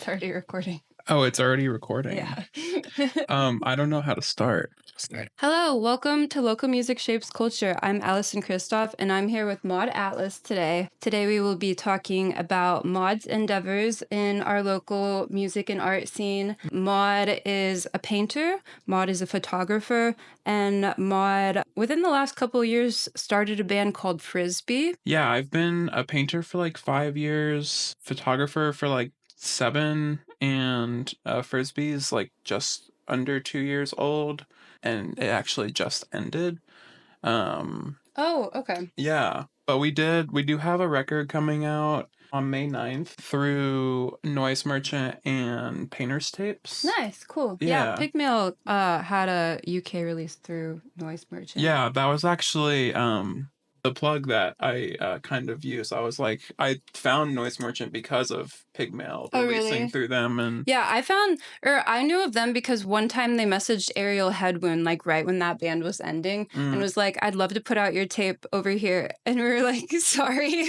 It's already recording. Oh, it's already recording. Yeah. I don't know how to start. Hello, welcome to Local Music Shapes Culture. I'm Allison Kristoff, and I'm here with Maude Atlas today. Today we will be talking about Maude's endeavors in our local music and art scene. Maude is a painter, Maude is a photographer, and Maude, within the last couple of years, started a band called Frizbee. Yeah, I've been a painter for like 5 years, photographer for like 7, and Frisbee is like just under 2 years old, and it actually just ended. Oh, okay. Yeah, but we do have a record coming out on May 9th through Noise Merchant and Painter's Tapes. Nice, cool. Yeah, Pigmail had a UK release through Noise Merchant. Yeah, that was actually the plug that I kind of used. I found Noise Merchant because of Pigmail releasing through them. And yeah, I knew of them because one time they messaged Ariel Headwind, like right when that band was ending, and was like, I'd love to put out your tape over here. And we were like, sorry.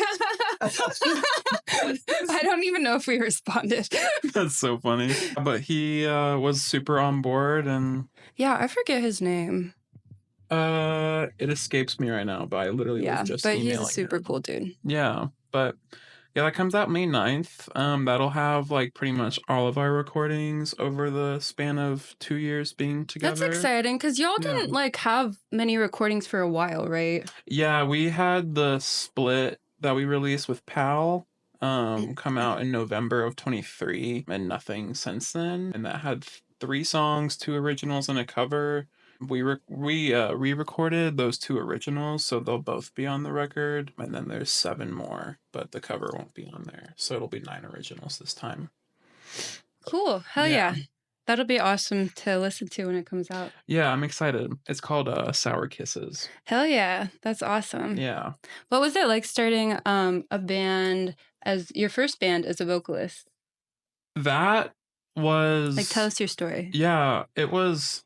I don't even know if we responded. That's so funny. But he was super on board. And yeah, I forget his name. It escapes me right now, but I literally was just emailing he's a super cool dude. Yeah, but yeah, that comes out May 9th. That'll have like pretty much all of our recordings over the span of 2 years being together. That's exciting because y'all didn't like have many recordings for a while, right? Yeah, we had the split that we released with Pal come out in November of 23, and nothing since then. And that had 3 songs, 2 originals, and a cover. We re-recorded those 2 originals, so they'll both be on the record, and then there's 7 more, but the cover won't be on there, so it'll be 9 originals this time. Cool. Hell yeah. That'll be awesome to listen to when it comes out. Yeah, I'm excited. It's called Sour Kisses. Hell yeah. That's awesome. Yeah. What was it like starting a band as your first band as a vocalist? That was... like, tell us your story. Yeah, it was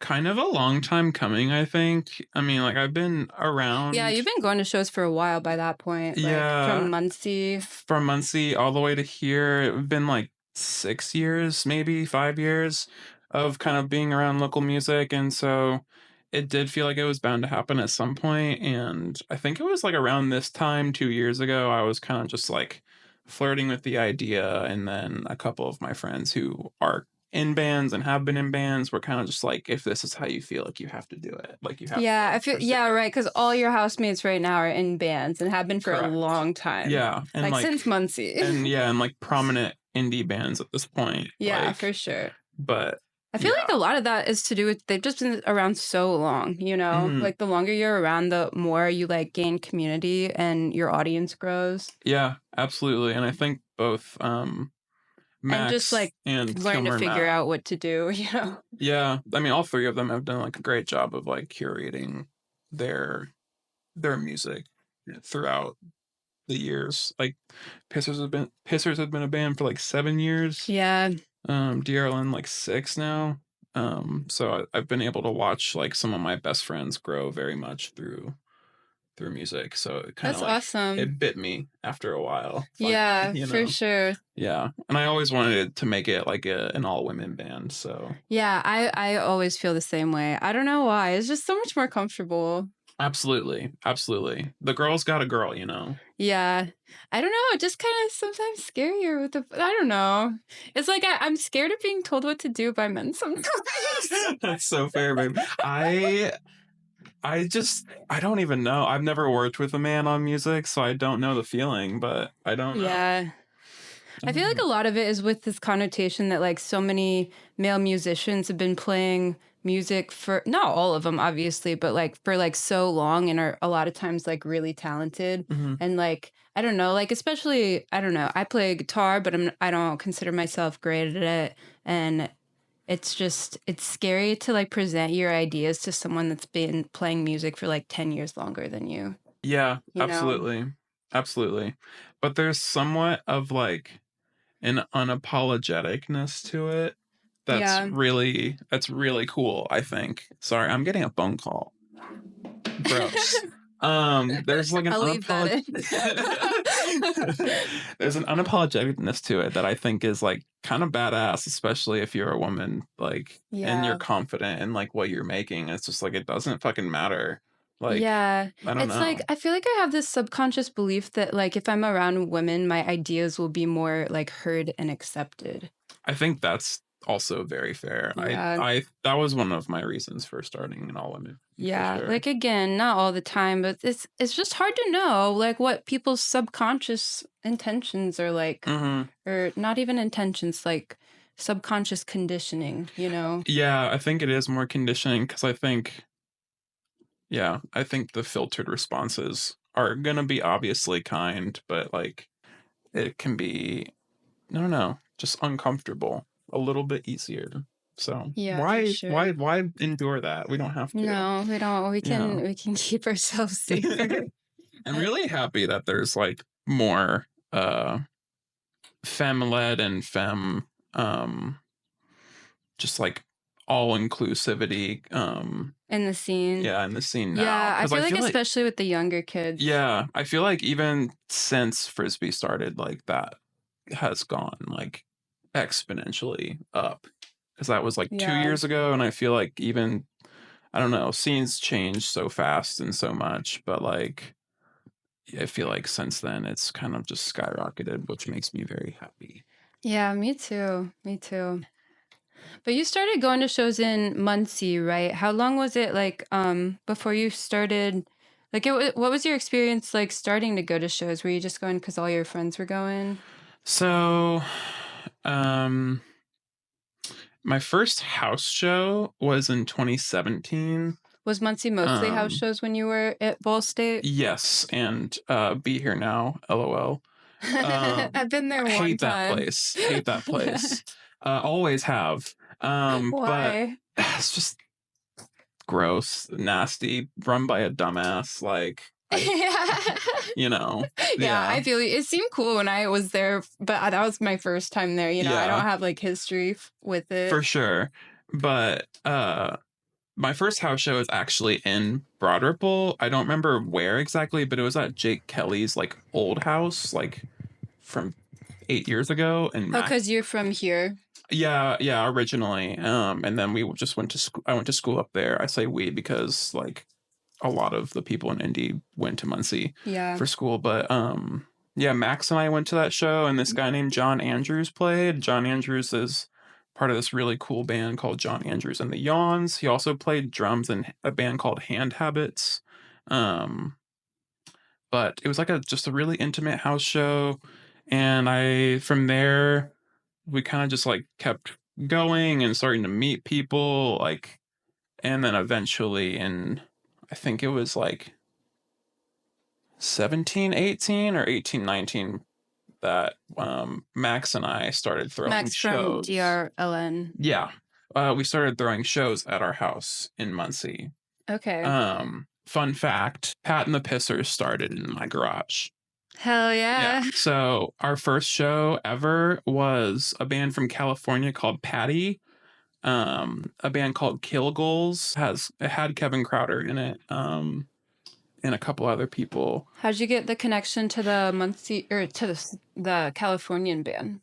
kind of a long time coming, I think. I mean, like, I've been around. Yeah, you've been going to shows for a while by that point. Like, from Muncie. From Muncie all the way to here. It's been like 6 years, maybe 5 years of kind of being around local music. And so it did feel like it was bound to happen at some point. And I think it was like around this time 2 years ago, I was kind of just like flirting with the idea. And then a couple of my friends who are in bands and have been in bands were kind of just like, if this is how you feel, like, you have to do it. Like, you have to. Right, because all your housemates right now are in bands and have been for a long time. Yeah. And like since Muncie. And like prominent indie bands at this point. Yeah, like, for sure. But I feel like a lot of that is to do with they've just been around so long, you know? Like, the longer you're around, the more you like gain community and your audience grows. Yeah, absolutely. And I think both Max and just like learn to figure out what to do, you know? Yeah. I mean, all 3 of them have done like a great job of like curating their music throughout the years. Like, Pissers have been a band for like 7 years. Yeah. D.R.L.N like 6 now. So I've been able to watch like some of my best friends grow very much through music. So it kind of awesome. It bit me after a while. Yeah, for sure. Yeah. And I always wanted to make it like an all-women band. So yeah, I always feel the same way. I don't know why. It's just so much more comfortable. Absolutely. The girl's got a girl, you know? Yeah. I don't know. It just kind of sometimes scarier with I don't know. It's like I'm scared of being told what to do by men sometimes. That's so fair, babe. I don't even know. I've never worked with a man on music, so I don't know the feeling, but I don't know. Yeah. I feel like a lot of it is with this connotation that like so many male musicians have been playing music for, not all of them obviously, but like for like so long and are a lot of times like really talented. And like, I don't know, like especially, I don't know, I play guitar, but I don't consider myself great at it. And it's scary to like present your ideas to someone that's been playing music for like 10 years longer than you. Yeah, absolutely. Absolutely. But there's somewhat of like an unapologeticness to it that's really cool, I think. Sorry, I'm getting a phone call. Gross. There's like an there's an unapologeticness to it that I think is like kind of badass, especially if you're a woman, like, and you're Yeah. confident in like what you're making. It's just like it doesn't fucking matter. Like, Yeah. I don't It's like know. I feel like I have this subconscious belief that like if I'm around women, my ideas will be more like heard and accepted. I think that's also very fair. Yeah. I that was one of my reasons for starting an all women for Yeah. sure. Like again, not all the time, but it's just hard to know like what people's subconscious intentions are like, Hmm. or not even intentions, like subconscious conditioning, you know? Yeah, I think it is more conditioning because I think the filtered responses are gonna be obviously kind, but like it can be, I don't know, just uncomfortable, a little bit easier. So Yeah, for sure. why endure that? We don't have to. No, we don't. Yeah. We can keep ourselves safer. I'm really happy that there's like more femme led and femme just like all inclusivity In the scene. in the scene now. Yeah, I Because I feel like feel like, especially with the younger kids. yeah, I feel like even since Frisbee started, like that has gone like exponentially up. Because that was like two Yeah. years ago, and I feel like even, I don't know, scenes change so fast and so much, but like I feel like since then it's kind of just skyrocketed, which makes me very happy. Yeah, me too. Me too. But you started going to shows in Muncie, right? How long was it like before you started like what was your experience like starting to go to shows? Were you just going cuz all your friends were going? So, um, my first house show was in 2017. Was Muncie mostly house Um, shows when you were at Ball State? yes, and Be Here Now, LOL. I've been there I one hate that time. place. Hate that place. Always have. But Why? it's just gross, nasty, run by a dumbass. Like, Yeah. you know, Yeah, yeah, I feel you. It seemed cool when I was there, but that was my first time there. You know, I don't yeah, have like history with for it. sure. But my first house show is actually in Broad Ripple. I don't remember where exactly, but it was at Jake Kelly's like old house, like from 8 years ago. And Oh, because you're from here. yeah, originally. And then we just went to school. I went to school up there. I say we because like a lot of the people in Indy went to Muncie Yeah. for school. But yeah, Max and I went to that show, and this guy named John Andrews played. John Andrews is part of this really cool band called John Andrews and the Yawns. He also played drums in a band called Hand Habits. Um, but it was like just a really intimate house show, and I from there we kind of just like kept going and starting to meet people, like, and then eventually in, I think it was like 17, 18 or 18, 19 that Max and I started throwing Max from shows. D.R.L.N. Yeah. We started throwing shows at our house in Muncie. Okay. Fun fact, Pat and the Pissers started in my garage. Hell Yeah. yeah. So our first show ever was a band from California called Patty. A band called Kill Goals it had Kevin Crowder in it. And a couple other people. How'd you get the connection to the Muncie or to the Californian band?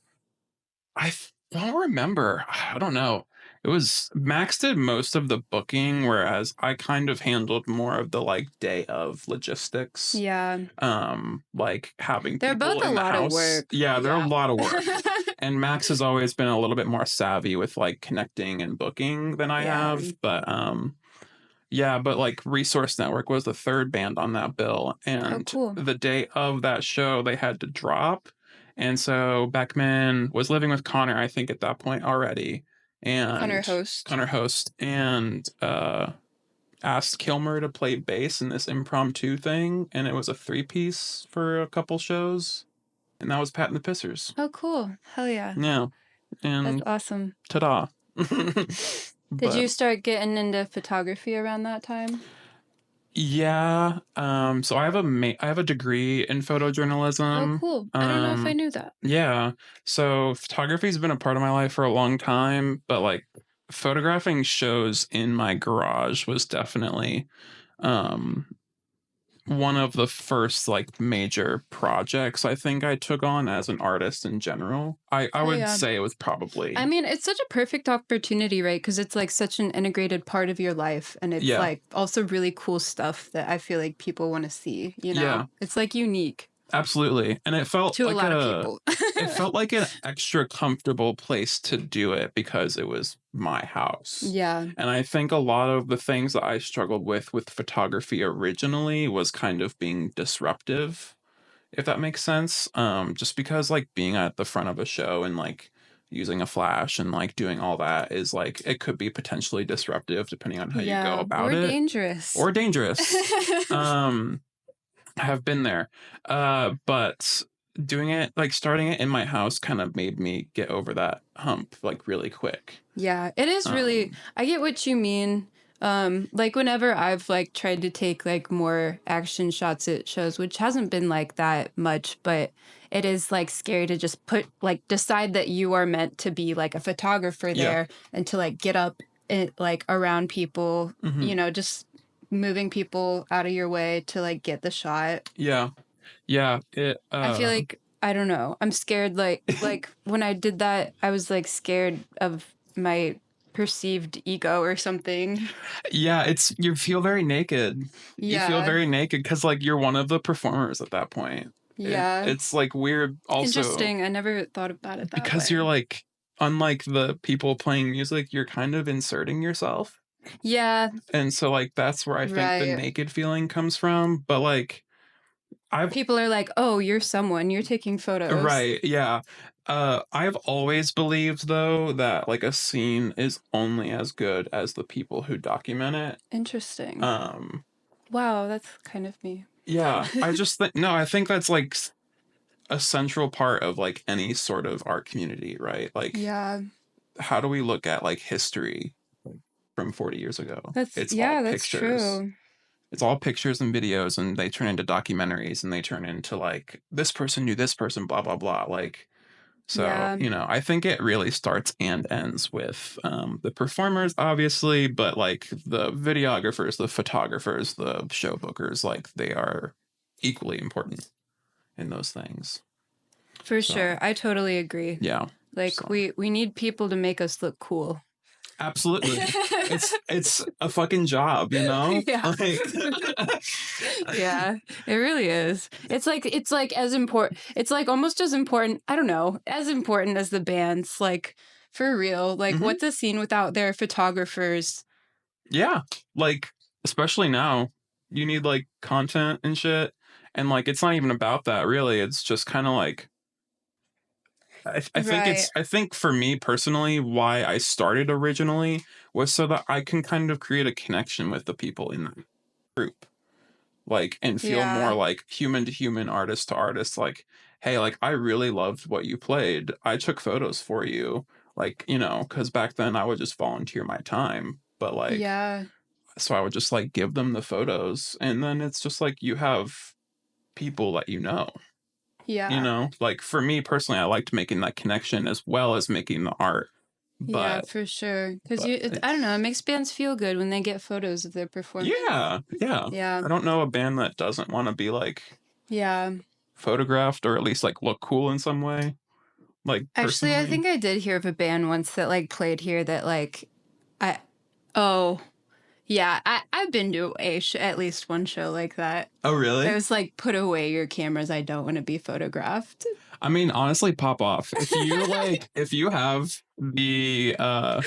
I don't remember. I don't know. It was Max did most of the booking, whereas I kind of handled more of the like day of logistics. Yeah. Like having They're people both a in the lot of house. work. Yeah, they're a lot of work. And Max has always been a little bit more savvy with like connecting and booking than I Yeah. have. But yeah, but like Resource Network was the third band on that bill. And cool. the day of that show, they had to drop. And so Beckman was living with Connor, I think, at that point already. And Connor Host. And asked Kilmer to play bass in this impromptu thing. And it was a 3-piece for a couple shows. And that was Pat and the Pissers. Oh, cool. Hell yeah. Yeah. And that's awesome. Ta-da. Did you start getting into photography around that time? Yeah. So I have a degree in photojournalism. Oh, cool. I don't know if I knew that. Yeah. So photography has been a part of my life for a long time, but like photographing shows in my garage was definitely one of the first like major projects I think I took on as an artist in general. I would yeah. say it was probably I mean, it's such a perfect opportunity, right? Because it's like such an integrated part of your life. And it's yeah. like also really cool stuff that I feel like people want to see, you Yeah. know? It's like unique Absolutely. And it felt to a like lot of people. it felt like an extra comfortable place to do it because it was my house. Yeah. And I think a lot of the things that I struggled with photography originally was kind of being disruptive, if that makes sense. Just because like being at the front of a show and like using a flash and like doing all that is like it could be potentially disruptive depending on how you go Yeah. about Or it dangerous. or dangerous. I have been there. But doing it, like starting it in my house kind of made me get over that hump like really quick. Yeah, it is really, I get what you mean. Like whenever I've like tried to take like more action shots at shows, which hasn't been like that much, but it is like scary to just decide that you are meant to be like a photographer Yeah. there and to like get up and like around people, Mhm. you know, just moving people out of your way to like get the shot. Yeah. Yeah. I feel like I don't know. I'm scared like when I did that, I was like scared of my perceived ego or something. yeah, it's you feel very naked. You feel Yeah. very naked because like you're one of the performers at that point. Yeah. It's like weird also Interesting. I never thought about it that because way. you're like unlike the people playing music, you're kind of inserting yourself. Yeah. And so like that's where I think the Right. naked feeling comes from. But like People are like, "Oh, you're someone. You're taking photos." right, yeah. I've always believed though that like a scene is only as good as the people who document it. Interesting. Um, Wow, that's kind of me. yeah, I just think no, I think that's like a central part of like any sort of art community, right? Like, Yeah. how do we look at like history from 40 years ago? That's It's yeah, all that's pictures. true. It's all pictures and videos, and they turn into documentaries, and they turn into like this person knew this person, blah blah blah. Like, so Yeah. you know, I think it really starts and ends with the performers, obviously, but like the videographers, the photographers, the show bookers, like they are equally important in those things. For So, sure. I totally agree. yeah. Like So. we need people to make us look cool. Absolutely. It's a fucking job, you know? Yeah. Like, Yeah, it really is. It's like as important. It's like almost as important. I don't know, as important as the bands. Like for real. Like Mhm. what's a scene without their photographers? yeah. Like, especially now, you need like content and shit. And like, it's not even about that, really. It's just kind of like, I think Right. I think for me personally, why I started originally was so that I can kind of create a connection with the people in the group. Like, and feel more Yeah. like human to human, artist to artist. Like, hey, like, I really loved what you played. I took photos for you. Like, you know, because back then I would just volunteer my time. But like, Yeah. so I would just like give them the photos. And then it's just like you have people that you know. You Yeah. know, like for me personally, I liked making that connection as well as making the art. Yeah, But for sure. Because but I don't know, it makes bands feel good when they get photos of their performance. yeah, yeah. Yeah. I don't know a band that doesn't want to be like Yeah. photographed or at least like look cool in some way. Like Actually, I personally. think I did hear of a band once that like played here that like I oh yeah, I've been to at least one show like that. Oh really? It was like put away your cameras. I don't want to be photographed. I mean, honestly, pop off. If you like if you have the I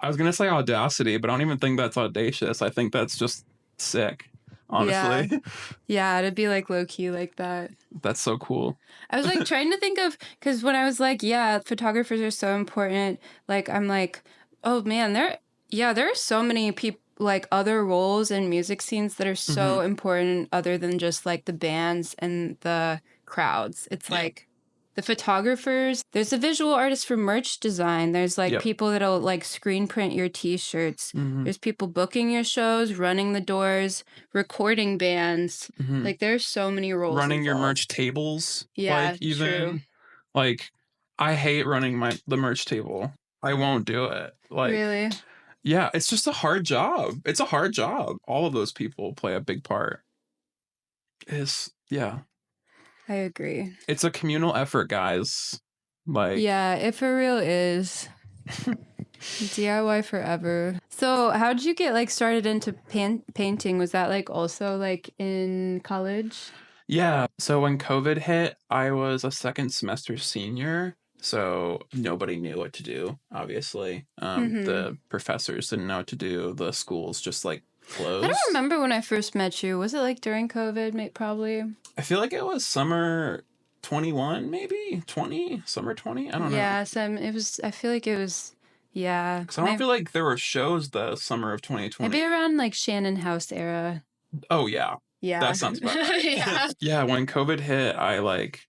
was gonna say audacity, but I don't even think that's audacious. I think that's just sick. Honestly. Yeah. Yeah, it'd be like low key like that. That's so cool. I was like trying to think of because when I was like, yeah, photographers are so important. Like I'm like, oh man, there are so many people like other roles in music scenes that are so important other than just like the bands and the crowds. It's Yeah. like the photographers, there's a visual artist for merch design. There's like Yep. people that'll like screen print your t-shirts. Mhm. There's people booking your shows, running the doors, recording bands. Mhm. Like there's so many roles. Running your involved. merch tables. Yeah, Like even true. like I hate running the merch table. I won't do it. Like Really? yeah, it's just a hard job. It's a hard job. All of those people play a big part. Is yeah. I agree. It's a communal effort, guys. Like, Yeah, it for real is. DIY forever. So, how did you get like started into painting? Was that like also like in college? yeah. So when COVID hit, I was a second semester senior. So nobody knew what to do, obviously. Mm-hmm. The professors didn't know what to do. The schools just like I don't closed. remember when I first met you. Was it like during COVID? Probably. I feel like it was summer 21, maybe 20, summer 20. I don't know. Yeah, it was. I feel like it was. Yeah, Because I don't feel like there were shows the summer of maybe 2020. around like Shannon House era. Oh, yeah. Yeah. That sounds about right. Yeah. Yeah, when COVID hit, I like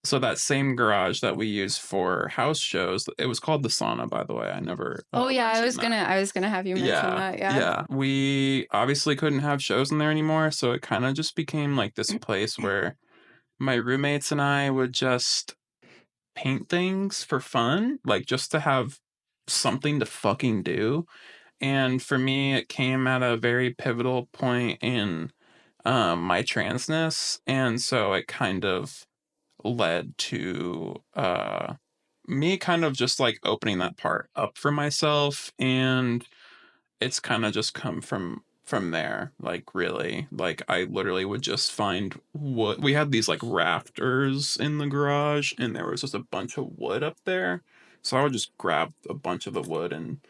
so that same garage that we use for house shows, it was called the Sauna, by the way. I never Oh yeah, mentioned that. I was gonna have you mention Yeah, that. Yeah. yeah. We obviously couldn't have shows in there anymore, so it kind of just became like this place where my roommates and I would just paint things for fun, like just to have something to fucking do. And for me, it came at a very pivotal point in my transness, and so it kind of led to me kind of just like opening that part up for myself, and it's kind of just come from there. Like, really, like I literally would just find wood. We had these like rafters in the garage, and there was just a bunch of wood up there, so I would just grab a bunch of the wood and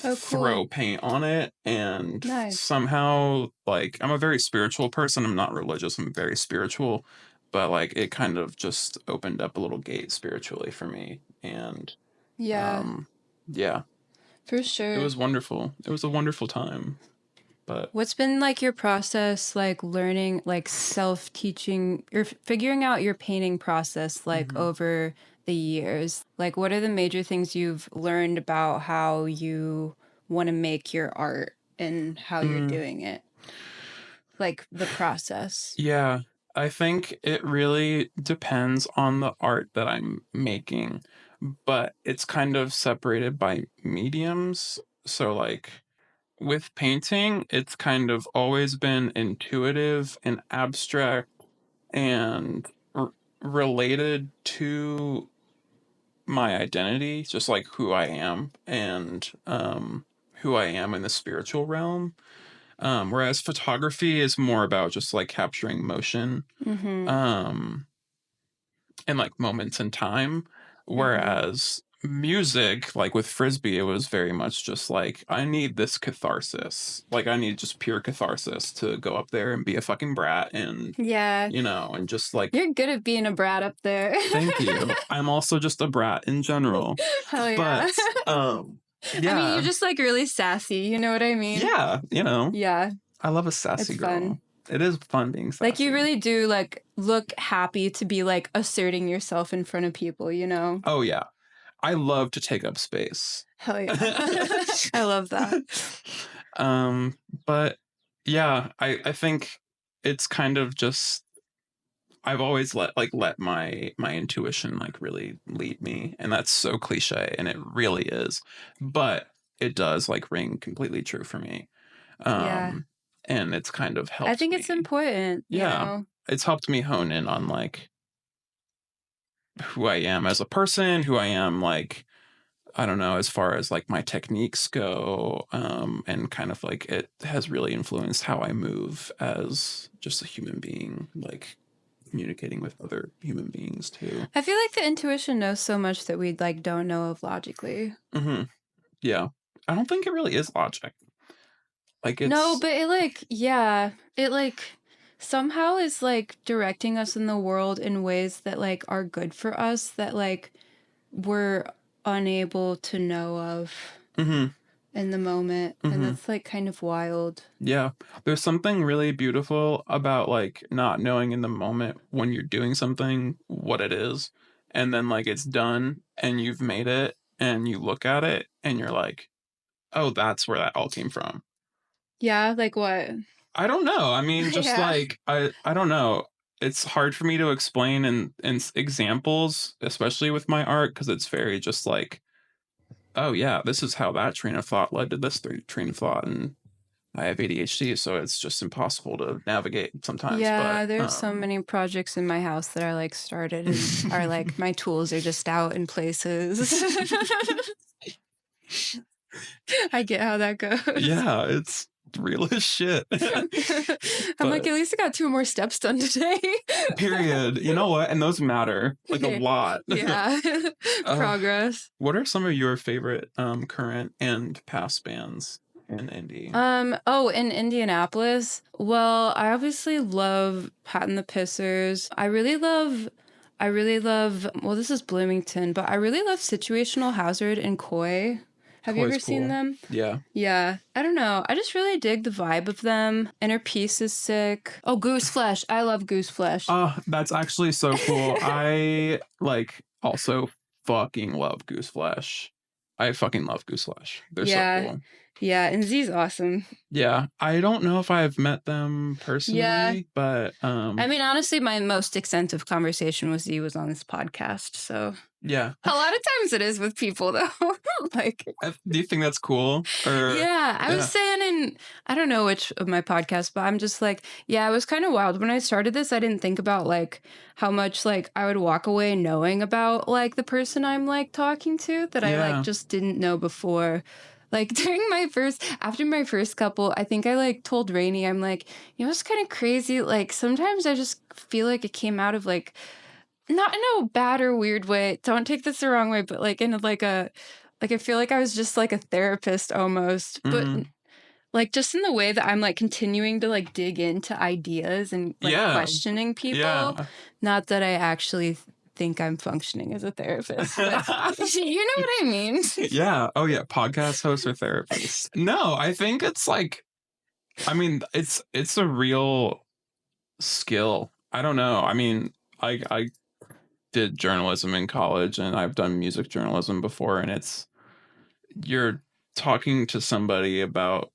Oh, throw cool. paint on it. And Nice. somehow, like, I'm a very spiritual person. I'm not religious, I'm very spiritual, but like it kind of just opened up a little gate spiritually for me. And Yeah, yeah, for it sure. was wonderful. It was a wonderful time. But What's been like your process, like learning, like self teaching, or figuring out your painting process, like mhm. over the years? Like, what are the major things you've learned about how you want to make your art and how you're Mm, doing it? Like the process. yeah, I think it really depends on the art that I'm making, but it's kind of separated by mediums. So like with painting, it's kind of always been intuitive and abstract and related to my identity, just like who I am and who I am in the spiritual realm. Whereas photography is more about just like capturing motion Mm-hmm. um, and like moments in time. Mm-hmm. Whereas music, like with Frizbee, it was very much just like, I need this catharsis. Like, I need just pure catharsis to go up there and be a fucking brat and, Yeah, and just like, you're good at being a brat up there. thank you. I'm also just a brat in general. Hell yeah. But, I mean, yeah. you're just like really sassy. You know what I mean? Yeah, Yeah, I love a sassy it's girl. fun. It is fun being sassy. Like you really do like look happy to be like asserting yourself in front of people, you know? Oh, yeah. I love to take up space. Hell yeah. I love that. um, but yeah, I think it's kind of just I've always let my intuition like really lead me, and that's so cliche, and it really is, but it does like ring completely true for me. Yeah. Um, and it's kind of I helped think it's me. important, you Yeah, know? it's helped me hone in on like who I am as a person, who I am like I don't know, as far as like my techniques go, and kind of like it has really influenced how I move as just a human being, like communicating with other human beings too. I feel like the intuition knows so much that we like don't know of logically. hmm Yeah, I don't think it really is logic. Like No, it's but it like, yeah, it like somehow is like directing us in the world in ways that like are good for us that like we're unable to know of hmm in the moment. And hmm that's like kind of wild. yeah. There's something really beautiful about like not knowing in the moment when you're doing something what it is, and then like it's done and you've made it and you look at it and you're like, oh, that's where that all came from. Yeah, like what? I don't know. I mean, just Yeah. like I don't know. It's hard for me to explain in examples, especially with my art, because it's very just like, oh yeah, this is how that train of thought led to this train of thought, and I have ADHD, so it's just impossible to navigate sometimes. Yeah, But there's so many projects in my house that are like started and are like my tools are just out in places. I get how that goes. yeah, it's real as shit. I'm like, But at least I got 2 more steps done today. period. You know what? And those matter like a lot. Yeah. Uh, Progress. what are some of your favorite current and past bands in Indy? In Indianapolis. Well, I obviously love Pat and the Pissers. I really love, well, this is Bloomington, but I really love Situational Hazard and Koi. Have you Koi's ever seen cool. them? Yeah. Yeah. I don't know. I just really dig the vibe of them. Inner Peace is sick. Oh, Goose Flesh. I love Goose Flesh. That's actually so cool. I like also fucking love Goose Flesh. I fucking love Goose Flesh. They're Yeah. so cool. Yeah, and Z's awesome. Yeah. I don't know if I've met them personally, Yeah. but I mean, honestly, my most extensive conversation with Z was on this podcast, so yeah. a lot of times it is with people though. Like, Do you think that's cool? Or yeah, I was saying in, I don't know which of my podcasts, but I'm just like, yeah, it was kind of wild. When I started this, I didn't think about like how much like I would walk away knowing about like the person I'm like talking to that I Yeah. like just didn't know before. Like after my first couple, I think I like told Rainey, I'm like, you know, it's kind of crazy. Like sometimes I just feel like it came out of like, not in a bad or weird way. Don't take this the wrong way, but like in like a, like I feel like I was just like a therapist almost, but like just in the way that I'm like continuing to like dig into ideas and like questioning people. Yeah. Not that I actually think I'm functioning as a therapist, but you know what I mean? Yeah. Oh yeah. Podcast hosts or therapists. No, I think it's like, I mean, it's a real skill. I don't know. I mean, I did journalism in college and I've done music journalism before, and you're talking to somebody about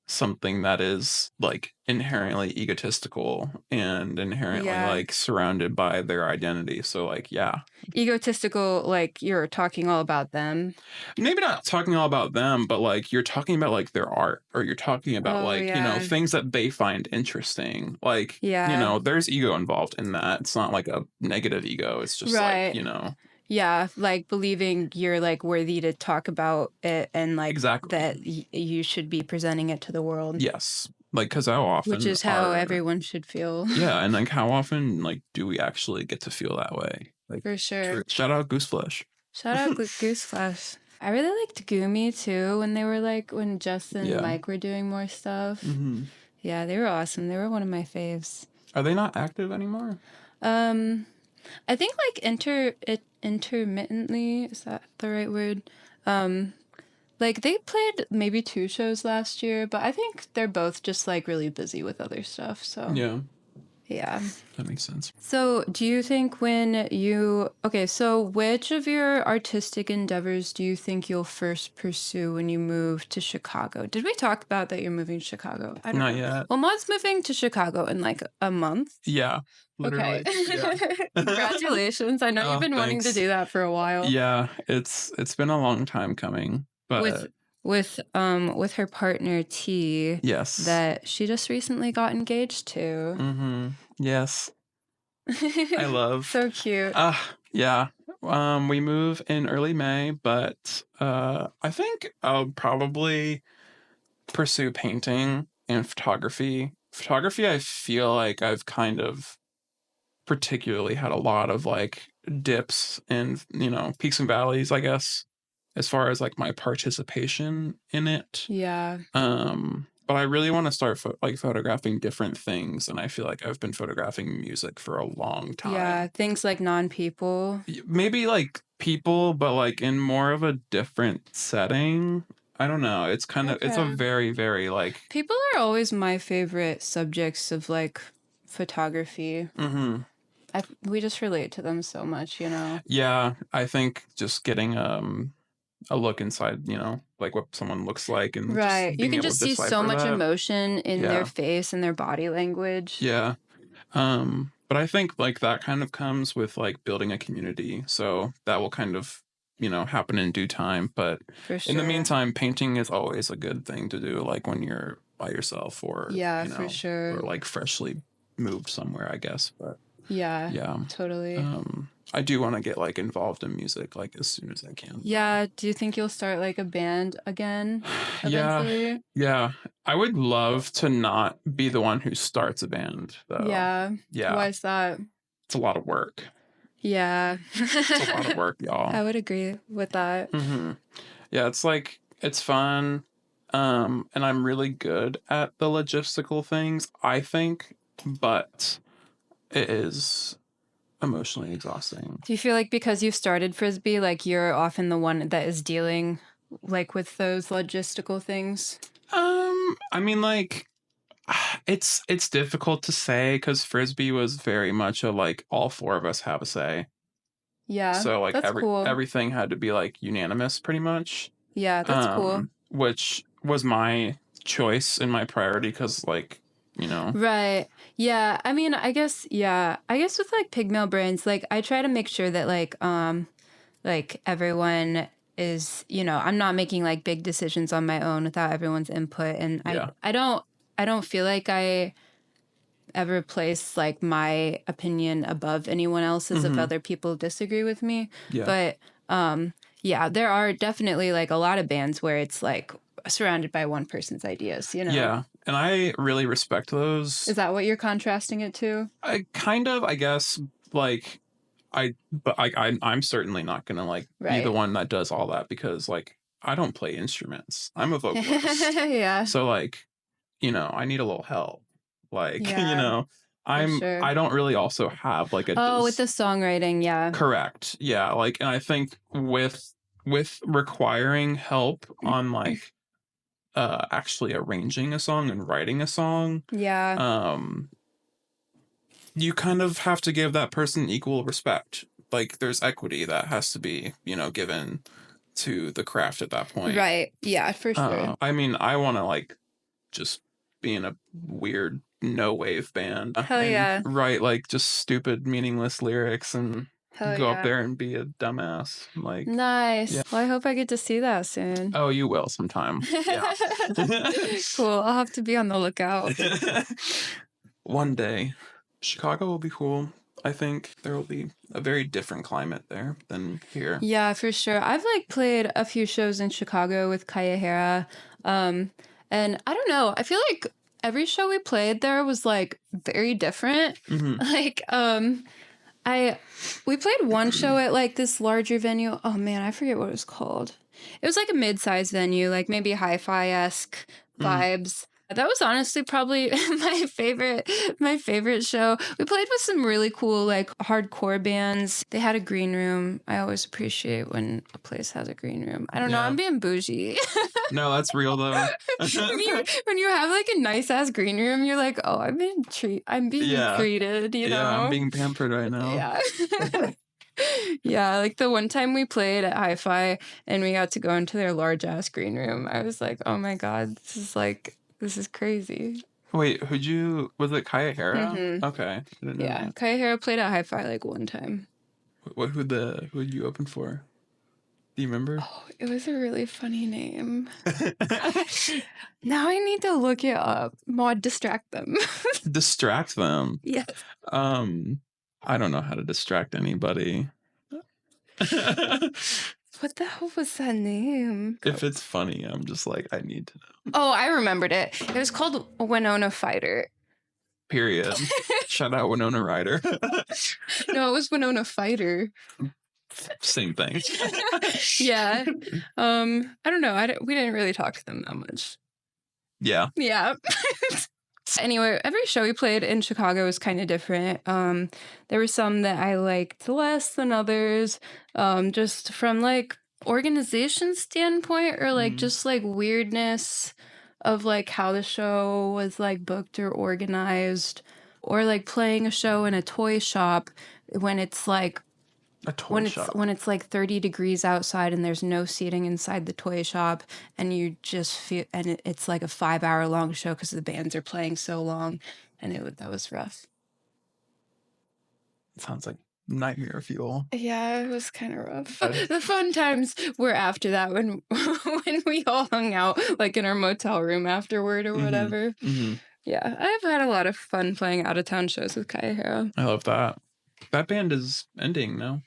something that is like inherently egotistical and inherently like surrounded by their identity. So like, yeah. Egotistical, like you're talking all about them. Maybe not talking all about them, but like you're talking about like their art, or you're talking about you know, things that they find interesting. Like, you know, there's ego involved in that. It's not like a negative ego. It's just like, you know. Yeah, like believing you're like worthy to talk about it and like that you should be presenting it to the world. Yes. Like, because how often... Which is how everyone should feel. Yeah, and like how often like do we actually get to feel that way? Like, for sure. Shout out Gooseflesh. Shout out Gooseflesh. I really liked Goomy too when Justin and Mike were doing more stuff. Mm-hmm. Yeah, they were awesome. They were one of my faves. Are they not active anymore? I think like intermittently, is that the right word? Like they played maybe 2 shows last year, but I think they're both just like really busy with other stuff. So yeah, that makes sense. So do you think so which of your artistic endeavors do you think you'll first pursue when you move to Chicago? Did we talk about that you're moving to Chicago? I don't know. Not yet. Well, Maude's moving to Chicago in like a month. Yeah. Literally. Okay. Yeah. Congratulations. I know you've been wanting to do that for a while. Yeah, it's been a long time coming. But with her partner T. Yes. That she just recently got engaged to. Mm-hmm. Yes. I love. So cute. Yeah. We move in early May, but I think I'll probably pursue painting and photography. Photography, I feel like I've kind of particularly had a lot of like dips and, you know, peaks and valleys, I guess, as far as like my participation in it. Yeah. But I really want to start photographing different things, and I feel like I've been photographing music for a long time. Yeah, things like non-people. Maybe like people, but like in more of a different setting. I don't know. It's kind of it's a very, very like people are always my favorite subjects of like photography. Mm-hmm. We just relate to them so much, you know. Yeah, I think just getting a look inside, you know, like what someone looks like, and you can just see so much emotion in their face and their body language. Yeah. But I think like that kind of comes with like building a community, so that will kind of, you know, happen in due time. But in the meantime, painting is always a good thing to do, like when you're by yourself or, Yeah, you for know, sure. or like freshly moved somewhere, I guess. But Yeah, yeah, totally. I do want to get like involved in music like as soon as I can. Yeah, do you think you'll start like a band again Yeah, eventually? yeah. I would love to not be the one who starts a band, though. Yeah. Yeah, Why is that? it's a lot of work. Yeah. It's a lot of work, y'all. I would agree with that. Yeah, it's like it's fun. And I'm really good at the logistical things, I think, but it is emotionally exhausting. Do you feel like because you started Frisbee, like you're often the one that is dealing like with those logistical things? I mean, like, it's difficult to say because Frisbee was very much a like all four of us have a say. Yeah, So like that's cool. everything had to be like unanimous pretty much. Yeah, that's cool. Which was my choice and my priority because like, you know. Right. Yeah. I mean, I guess with like pigmail brands, like I try to make sure that like everyone is, you know, I'm not making like big decisions on my own without everyone's input. And Yeah. I don't feel like I ever place like my opinion above anyone else's if other people disagree with me. Yeah. But yeah, there are definitely like a lot of bands where it's like surrounded by one person's ideas, you know? Yeah. And I really respect those. Is that what you're contrasting it to? I kind of, I guess, like I'm certainly not gonna like be the Right. one that does all that because like I don't play instruments. I'm a vocalist. Yeah. So like, you know, I need a little help. Like, you Yeah, know, sure. I don't really also have like a Oh, with the songwriting, yeah. correct. Yeah, like and I think with requiring help on like actually arranging a song and writing a song, Yeah. you kind of have to give that person equal respect. Like there's equity that has to be, you know, given to the craft at that point. Right. Yeah, for sure. I mean, I want to like just be in a weird no wave band Hell and yeah. write like just stupid meaningless lyrics and Hell go up yeah. there and be a dumbass. Like Nice. yeah. Well, I hope I get to see that soon. Oh, you will sometime. Yeah. Cool. I'll have to be on the lookout. One day. Chicago will be cool. I think there will be a very different climate there than here. Yeah, for sure. I've like played a few shows in Chicago with Kaya. And I don't know. I feel like every show we played there was like very different. Like we played one show at like this larger venue. Oh man, I forget what it was called. It was like a mid-sized venue, like maybe hi-fi-esque vibes. That was honestly probably my favorite show. We played with some really cool like hardcore bands. They had a green room. I always appreciate when a place has a green room. I don't know, I'm being bougie. No, that's real though. when you have like a nice ass green room, you're like, oh, I'm being treated, you know? Yeah, I'm being pampered right now. Yeah. Yeah, like the one time we played at Hi-Fi and we got to go into their large ass green room, I was like, oh my God, this is crazy. Wait, was it Kaya Hera? Okay. Yeah, Kaya Hera played at Hi-Fi like one time. Who'd you open for? Do you remember? Oh, it was a really funny name. Now I need to look it up. Maude, distract them. Distract them? Yes. I don't know how to distract anybody. What the hell was that name? If it's funny, I'm just like, I need to know. Oh, I remembered it. It was called Winona Fighter. Period. Shout out Winona Ryder. No, it was Winona Fighter. Same thing. Yeah. I don't know. We didn't really talk to them that much. Yeah. Yeah. Anyway, every show we played in Chicago was kind of different. There were some that I liked less than others, just from like organization standpoint or like just like weirdness of like how the show was like booked or organized, or like playing a show in a toy shop when it's like when it's like 30 degrees outside and there's no seating inside the toy shop and you just feel, and it's like a 5-hour long show because the bands are playing so long, and that was rough. Sounds like nightmare fuel. Yeah, it was kind of rough. That- The fun times were after that when when we all hung out like in our motel room afterward or whatever. Yeah, I've had a lot of fun playing out of town shows with Kaya Hera. I love that. That band is ending now.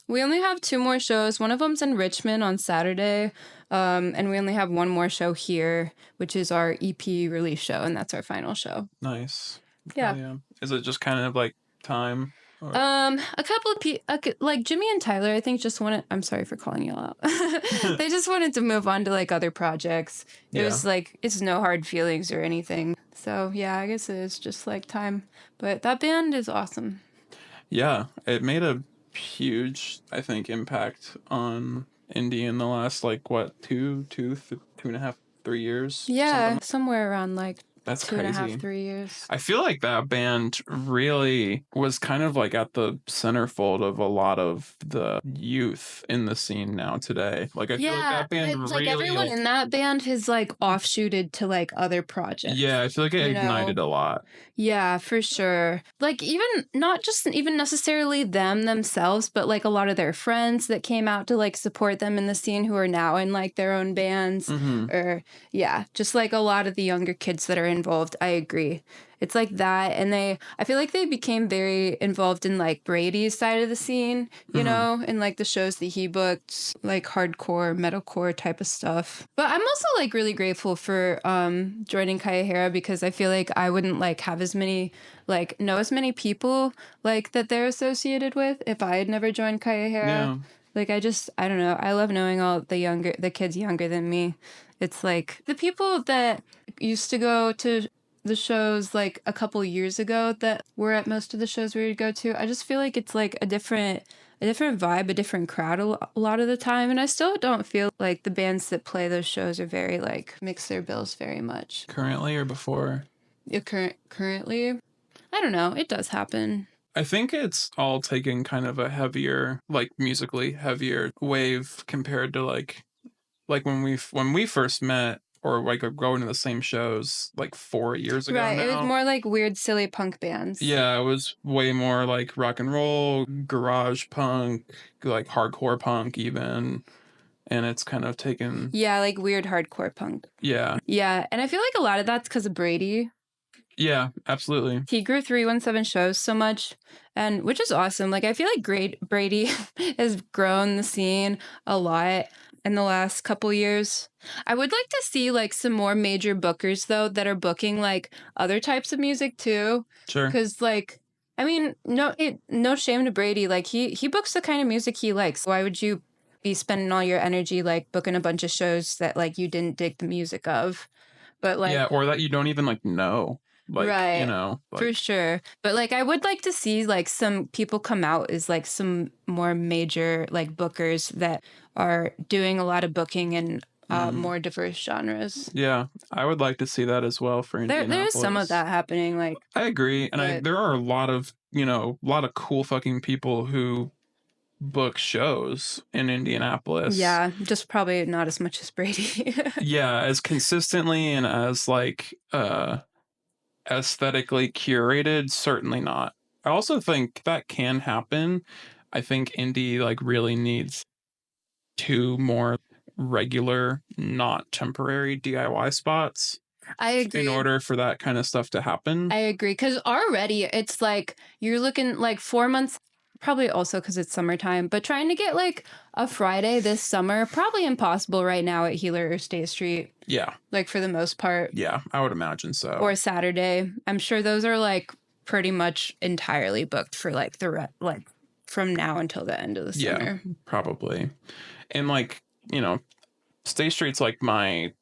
We only have 2 more shows. One of them's in Richmond on Saturday, and we only have 1 more show here, which is our EP release show, and that's our final show. Nice. Yeah. Yeah. Is it just kind of like time? Or... A couple of like Jimmy and Tyler, I think just wanted. I'm sorry for calling you out. They just wanted to move on to like other projects. It was like it's no hard feelings or anything. So yeah, I guess it is just like time. But that band is awesome. Yeah, it made a huge, I think, impact on Indy in the last like what 2.5, 3 years. Yeah, somewhere around like that's 2.5, 3 years. I feel like that band really was kind of like at the centerfold of a lot of the youth in the scene now today. Like I feel like that band really, like everyone in that band has like offshooted to like other projects. Yeah, I feel like it ignited a lot. Yeah, for sure. Like even not just even necessarily themselves, but like a lot of their friends that came out to like support them in the scene who are now in like their own bands or just like a lot of the younger kids that are involved. I agree. It's like that. And I feel like they became very involved in like Brady's side of the scene, you know, and like the shows that he booked, like hardcore, metalcore type of stuff. But I'm also like really grateful for joining Kaya Hera because I feel like I wouldn't like have as many, like know as many people like that they're associated with if I had never joined Kaya Hera. Yeah. Like I don't know. I love knowing all the kids younger than me. It's like the people that used to go to the shows like a couple years ago that were at most of the shows we would go to. I just feel like it's like a different vibe, a different crowd a lot of the time. And I still don't feel like the bands that play those shows are very like mix their bills very much. Currently or before? Currently? I don't know. It does happen. I think it's all taking kind of a heavier, like musically heavier wave compared to like when we first met or like going to the same shows like 4 years ago. Right, now. It was more like weird, silly punk bands. Yeah, it was way more like rock and roll, garage punk, like hardcore punk even. And it's kind of taken... Yeah, like weird hardcore punk. Yeah. Yeah, and I feel like a lot of that's because of Brady. Yeah, absolutely. He grew 317 shows so much, and which is awesome. Like, I feel like Brady has grown the scene a lot in the last couple years. I would like to see like some more major bookers though that are booking like other types of music too. Sure. Because like, I mean, no shame to Brady. Like he books the kind of music he likes. Why would you be spending all your energy like booking a bunch of shows that like you didn't dig the music of? But like, yeah, or that you don't even like know. Like, right. You know, like, for sure. But like, I would like to see like some people come out as like some more major like bookers that are doing a lot of booking in more diverse genres. Yeah, I would like to see that as well for Indianapolis. There's some of that happening. Like, I agree, and there are a lot of cool fucking people who book shows in Indianapolis. Yeah, just probably not as much as Brady. Yeah, as consistently and as like aesthetically curated, certainly not. I also think that can happen. I think Indy like really needs 2 more regular, not temporary DIY spots. I agree. In order for that kind of stuff to happen. I agree. Because already it's like you're looking like 4 months, probably also because it's summertime, but trying to get like a Friday this summer, probably impossible right now at Healer or State Street. Yeah. Like for the most part. Yeah, I would imagine so. Or Saturday. I'm sure those are like pretty much entirely booked for like like from now until the end of the summer. Yeah, probably. And like, State Street's like my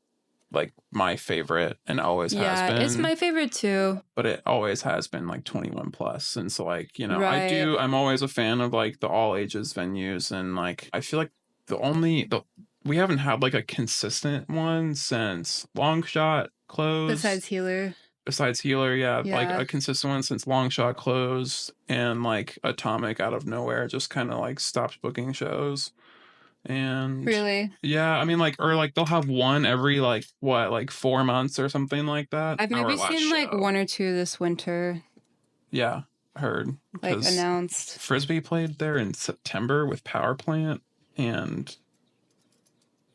favorite and always has been. Yeah, it's my favorite too. But it always has been like 21 plus. And so like, right. I'm always a fan of like the all ages venues. And like, I feel like we haven't had like a consistent one since Long Shot closed. Besides Healer, yeah. Like a consistent one since Long Shot closed and like Atomic out of nowhere just kind of like stopped booking shows. And really, yeah, I mean like they'll have one every like 4 months or something like that. I've maybe seen like 1 or 2 this winter. Yeah, heard. like Because announced. Frizbee played there in September with Power Plant, and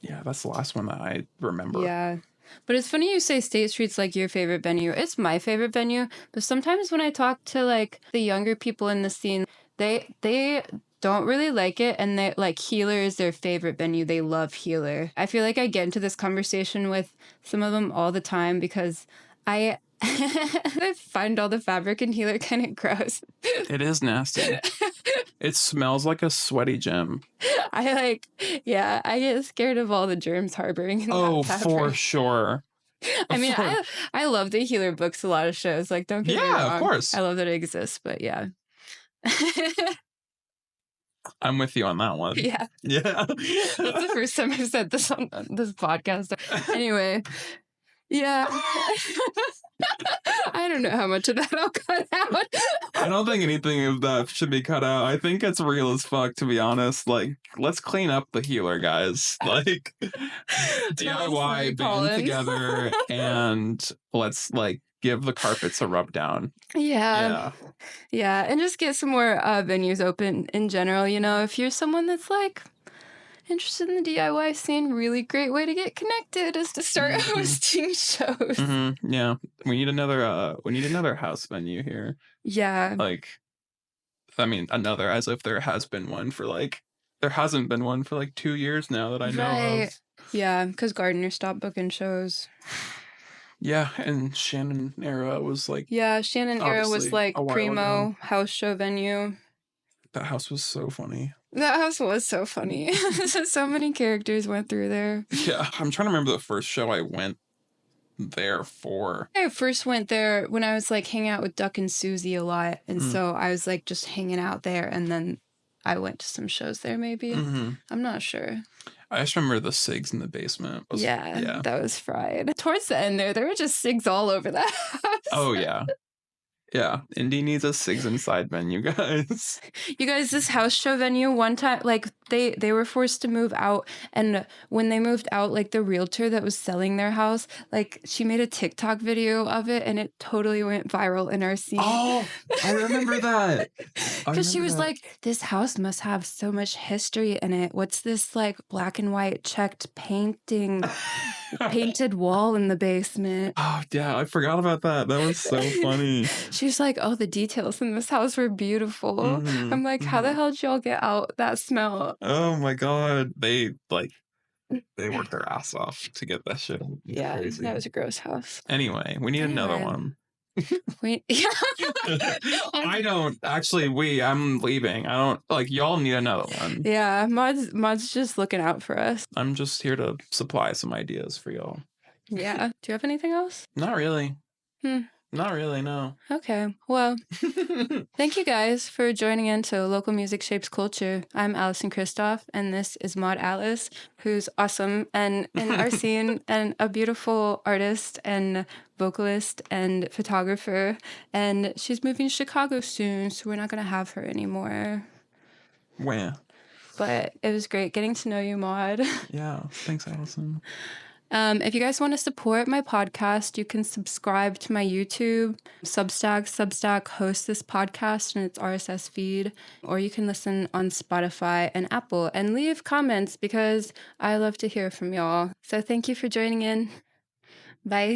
yeah, that's the last one that I remember. Yeah. But it's funny you say State Street's like your favorite venue. It's my favorite venue. But sometimes when I talk to like the younger people in the scene, they don't really like it, and they like Healer is their favorite venue. They love Healer. I feel like I get into this conversation with some of them all the time because I I find all the fabric in Healer kind of gross. It is nasty. It smells like a sweaty gym. I get scared of all the germs harboring in that fabric. For sure. I mean, I love that Healer books a lot of shows. Like, don't get me wrong. Yeah, of course. I love that it exists, but yeah. I'm with you on that one. Yeah. Yeah. That's the first time I've said this on this podcast. Anyway, yeah. I don't know how much of that I'll cut out. I don't think anything of that should be cut out. I think it's real as fuck, to be honest. Like, let's clean up the Healer, guys. Like, DIY band together, and let's, like, give the carpets a rub down. Yeah. And just get some more venues open in general. You know, if you're someone that's, like, interested in the DIY scene, really great way to get connected is to start hosting shows. Yeah, we need another house venue here. Yeah, like, I mean, another, as if there hasn't been one for like 2 years now that I know of. Yeah, because Gardner stopped booking shows. Yeah, and Shannon Era was like. Yeah, Shannon Era was like primo house show venue. That house was so funny. That house was so funny. So many characters went through there. Yeah, I'm trying to remember the first show I went there for. I first went there when I was like hanging out with Duck and Susie a lot. And so I was like just hanging out there. And then I went to some shows there maybe. I'm not sure. I just remember the SIGs in the basement. Yeah, that was fried. Towards the end there were just SIGs all over that house. Oh, yeah. Yeah, Indy needs a SIGs Inside venue, guys. You guys, this house show venue, one time, like, they were forced to move out, and when they moved out, like, the realtor that was selling their house, like, she made a TikTok video of it, and it totally went viral in our scene. Oh, I remember that. Because she was like, this house must have so much history in it. What's this, like, black and white checked painted wall in the basement? Oh, yeah, I forgot about that. That was so funny. She's like, oh, the details in this house were beautiful. I'm like, how the hell did y'all get out that smell? Oh my God. They worked their ass off to get that shit. Yeah, crazy. That was a gross house. Anyway, we need another one. I don't actually. I'm leaving. I don't like. Y'all need another one. Yeah, Maud's just looking out for us. I'm just here to supply some ideas for y'all. Yeah. Do you have anything else? Not really. Not really, no. Okay. Well, thank you guys for joining in to Local Music Shapes Culture. I'm Allison Kristoff, and this is Maude Atlas, who's awesome and in our scene, and a beautiful artist and vocalist and photographer. And she's moving to Chicago soon, so we're not going to have her anymore. Where? But it was great getting to know you, Maude. Yeah. Thanks, Allison. If you guys want to support my podcast, you can subscribe to my YouTube. Substack hosts this podcast in its RSS feed, or you can listen on Spotify and Apple and leave comments because I love to hear from y'all. So thank you for joining in. Bye.